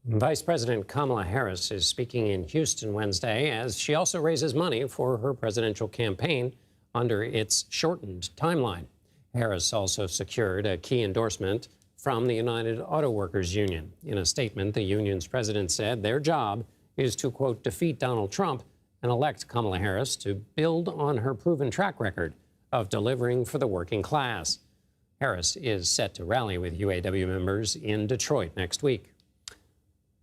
Vice President Kamala Harris is speaking in Houston Wednesday as she also raises money for her presidential campaign under its shortened timeline. Harris also secured a key endorsement from the United Auto Workers Union. In a statement, the union's president said their job is to, quote, defeat Donald Trump and elect Kamala Harris to build on her proven track record of delivering for the working class. Harris is set to rally with UAW members in Detroit next week.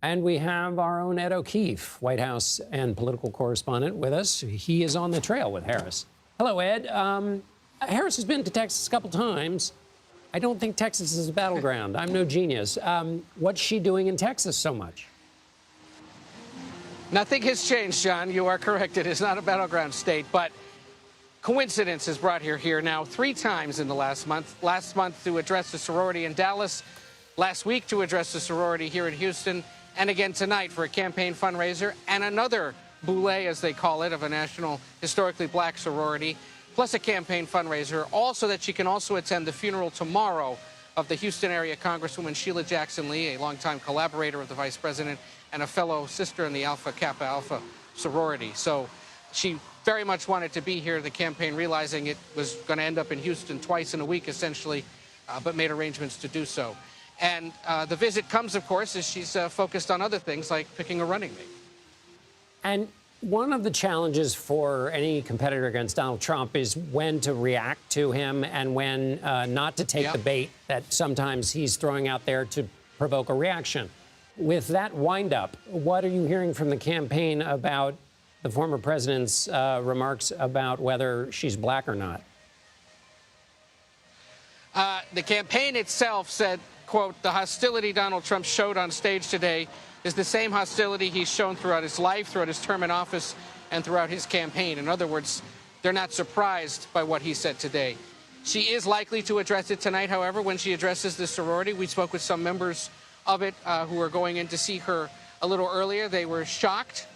And we have our own Ed O'Keefe, White House and political correspondent, with us. He is on the trail with Harris. Hello, Ed. Harris has been to Texas a couple times. I don't think Texas is a battleground. I'm no genius. What's she doing in Texas so much? Nothing has changed, John. You are correct. It is not a battleground state, but coincidence has brought her here now 3 times in the last month. Last month to address the sorority in Dallas, last week to address the sorority here in Houston, and again tonight for a campaign fundraiser and another boule, as they call it, of a national historically black sorority, plus a campaign fundraiser, all so that she can also attend the funeral tomorrow of the Houston area Congresswoman Sheila Jackson Lee, a longtime collaborator of the vice president and a fellow sister in the Alpha Kappa Alpha sorority. So she very much wanted to be here, the campaign, realizing it was going to end up in Houston twice in a week, essentially, but made arrangements to do so. And the visit comes, of course, as she's focused on other things like picking a running mate. And one of the challenges for any competitor against Donald Trump is when to react to him and when not to take the bait that sometimes he's throwing out there to provoke a reaction. With that windup, what are you hearing from the campaign about the former president's remarks about whether she's black or not? The campaign itself said, quote, the hostility Donald Trump showed on stage today is the same hostility he's shown throughout his life, throughout his term in office, and throughout his campaign. In other words, they're not surprised by what he said today. She is likely to address it tonight, however, when she addresses the sorority. We spoke with some members of it who are going in to see her a little earlier. They were shocked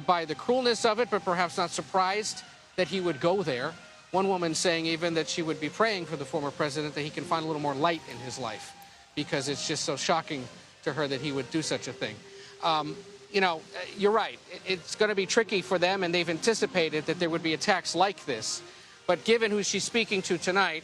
by the cruelness of it, but perhaps not surprised that he would go there. One woman saying even that she would be praying for the former president that he can find a little more light in his life, because it's just so shocking to her that he would do such a thing. You know, you're right. It's going to be tricky for them, and they've anticipated that there would be attacks like this. But given who she's speaking to tonight,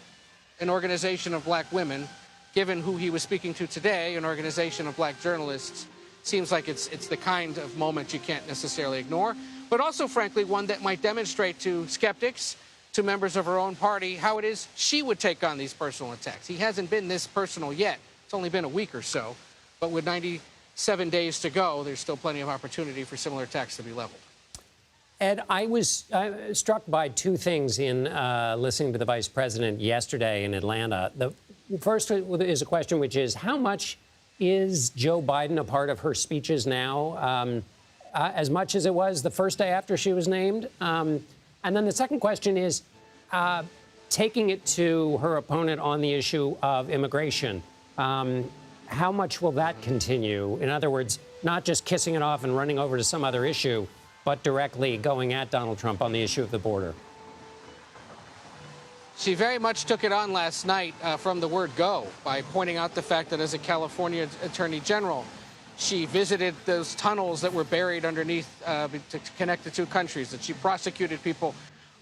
an organization of black women, given who he was speaking to today, an organization of black journalists, seems like it's the kind of moment you can't necessarily ignore, but also, frankly, one that might demonstrate to skeptics, to members of her own party, how it is she would take on these personal attacks. He hasn't been this personal yet. It's only been a week or so. But with 97 days to go, there's still plenty of opportunity for similar attacks to be leveled. Ed, I was struck by 2 things in listening to the vice president yesterday in Atlanta. The first is a question, which is, how much is Joe Biden a part of her speeches now, as much as it was the first day after she was named? And then the second question is taking it to her opponent on the issue of immigration. How much will that continue? In other words, not just kissing it off and running over to some other issue, but directly going at Donald Trump on the issue of the border. She very much took it on last night from the word go by pointing out the fact that as a California attorney general, she visited those tunnels that were buried underneath to connect the 2 countries, that she prosecuted people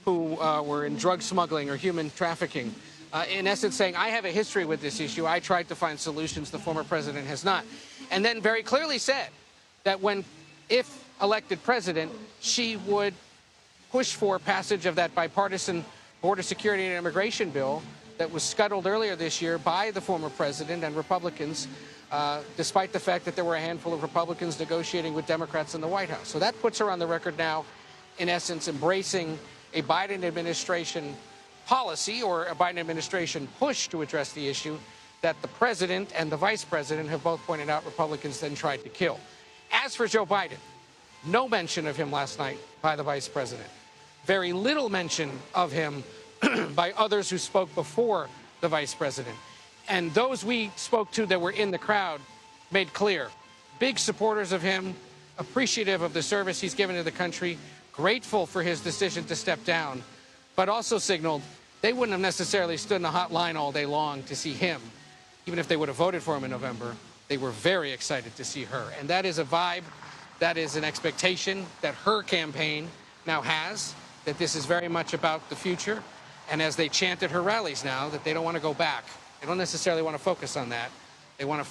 who were in drug smuggling or human trafficking. In essence, saying, I have a history with this issue. I tried to find solutions. The former president has not. And then very clearly said that if elected president, she would push for passage of that bipartisan border security and immigration bill that was scuttled earlier this year by the former president and Republicans, despite the fact that there were a handful of Republicans negotiating with Democrats in the White House. So that puts her on the record now, in essence, embracing a Biden administration policy or a Biden administration push to address the issue that the president and the vice president have both pointed out Republicans then tried to kill. As for Joe Biden, no mention of him last night by the vice president. Very little mention of him by others who spoke before the vice president. And those we spoke to that were in the crowd made clear, big supporters of him, appreciative of the service he's given to the country, grateful for his decision to step down, but also signaled they wouldn't have necessarily stood in a hot line all day long to see him, even if they would have voted for him in November, They were very excited to see her. And that is a vibe, that is an expectation that her campaign now has, that this is very much about the future. And as they chant at her rallies now, that they don't want to go back. They don't necessarily want to focus on that. They want to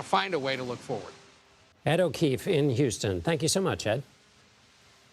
find a way to look forward. Ed O'Keefe in Houston. Thank you so much, Ed.